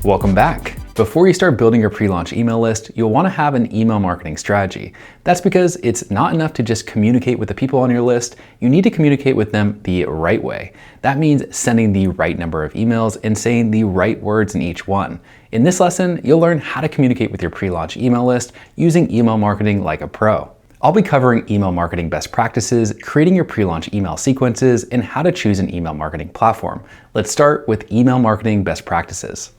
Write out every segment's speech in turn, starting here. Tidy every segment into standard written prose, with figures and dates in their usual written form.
Welcome back. Before you start building your pre-launch email list, you'll want to have an email marketing strategy. That's because it's not enough to just communicate with the people on your list. You need to communicate with them the right way. That means sending the right number of emails and saying the right words in each one. In this lesson, you'll learn how to communicate with your pre-launch email list using email marketing like a pro. I'll be covering email marketing best practices, creating your pre-launch email sequences, and how to choose an email marketing platform. Let's start with email marketing best practices.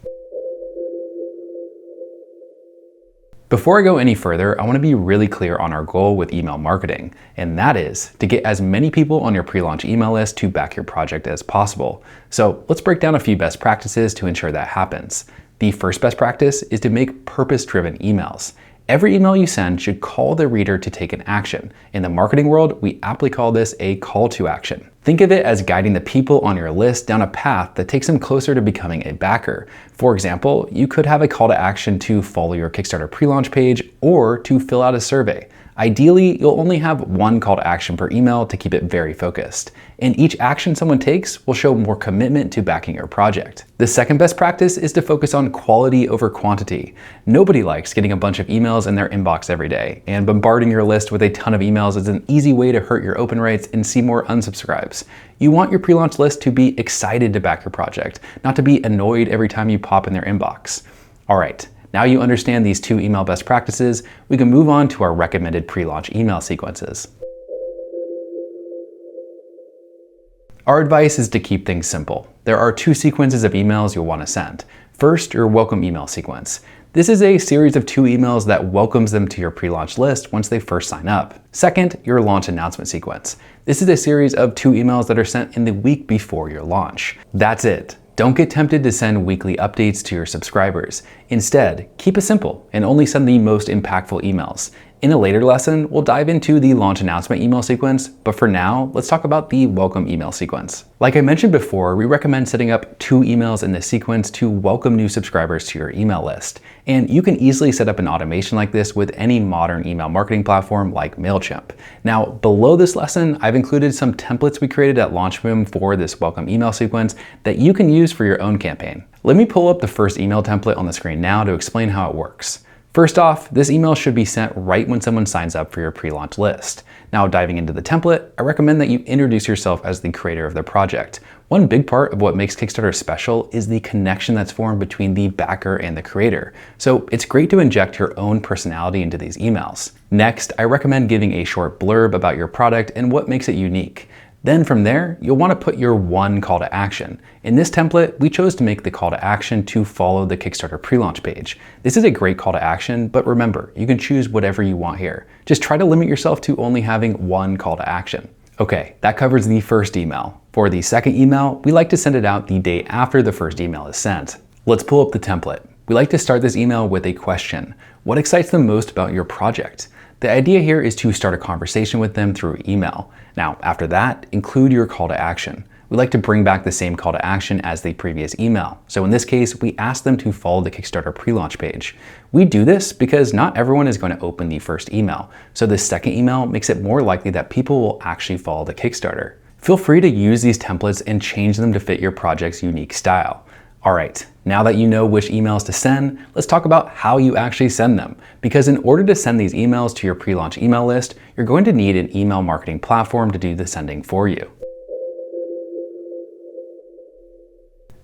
Before I go any further, I want to be really clear on our goal with email marketing, and that is to get as many people on your pre-launch email list to back your project as possible. So let's break down a few best practices to ensure that happens. The first best practice is to make purpose-driven emails. Every email you send should call the reader to take an action. In the marketing world, we aptly call this a call to action. Think of it as guiding the people on your list down a path that takes them closer to becoming a backer. For example, you could have a call to action to follow your Kickstarter pre-launch page or to fill out a survey. Ideally, you'll only have one call to action per email to keep it very focused. And each action someone takes will show more commitment to backing your project. The second best practice is to focus on quality over quantity. Nobody likes getting a bunch of emails in their inbox every day, and bombarding your list with a ton of emails is an easy way to hurt your open rates and see more unsubscribes. You want your pre-launch list to be excited to back your project, not to be annoyed every time you pop in their inbox. All right. Now you understand these two email best practices, we can move on to our recommended pre-launch email sequences. Our advice is to keep things simple. There are two sequences of emails you'll want to send. First, your welcome email sequence. This is a series of 2 emails that welcomes them to your pre-launch list once they first sign up. Second, your launch announcement sequence. This is a series of 2 emails that are sent in the week before your launch. That's it. Don't get tempted to send weekly updates to your subscribers. Instead, keep it simple and only send the most impactful emails. In a later lesson, we'll dive into the launch announcement email sequence, but for now, let's talk about the welcome email sequence. Like I mentioned before, we recommend setting up 2 emails in this sequence to welcome new subscribers to your email list. And you can easily set up an automation like this with any modern email marketing platform like MailChimp. Now, below this lesson, I've included some templates we created at LaunchBoom for this welcome email sequence that you can use for your own campaign. Let me pull up the first email template on the screen now to explain how it works. First off, this email should be sent right when someone signs up for your pre-launch list. Now, diving into the template, I recommend that you introduce yourself as the creator of the project. One big part of what makes Kickstarter special is the connection that's formed between the backer and the creator. So it's great to inject your own personality into these emails. Next, I recommend giving a short blurb about your product and what makes it unique. Then from there, you'll want to put your one call to action. In this template, we chose to make the call to action to follow the Kickstarter pre-launch page. This is a great call to action, but remember, you can choose whatever you want here. Just try to limit yourself to only having one call to action. Okay, that covers the first email. For the second email, we like to send it out the day after the first email is sent. Let's pull up the template. We like to start this email with a question. What excites them most about your project? The idea here is to start a conversation with them through email. Now, after that, include your call to action. We like to bring back the same call to action as the previous email. So in this case, we ask them to follow the Kickstarter pre-launch page. We do this because not everyone is going to open the first email. So this second email makes it more likely that people will actually follow the Kickstarter. Feel free to use these templates and change them to fit your project's unique style. All right, now that you know which emails to send, let's talk about how you actually send them. Because in order to send these emails to your pre-launch email list, you're going to need an email marketing platform to do the sending for you.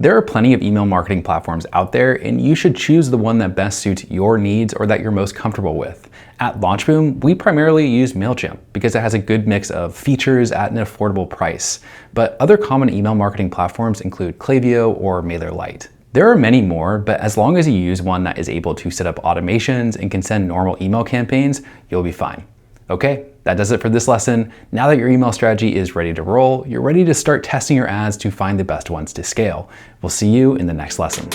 There are plenty of email marketing platforms out there, and you should choose the one that best suits your needs or that you're most comfortable with. At LaunchBoom, we primarily use MailChimp because it has a good mix of features at an affordable price. But other common email marketing platforms include Klaviyo or MailerLite. There are many more, but as long as you use one that is able to set up automations and can send normal email campaigns, you'll be fine. Okay, that does it for this lesson. Now that your email strategy is ready to roll, you're ready to start testing your ads to find the best ones to scale. We'll see you in the next lesson.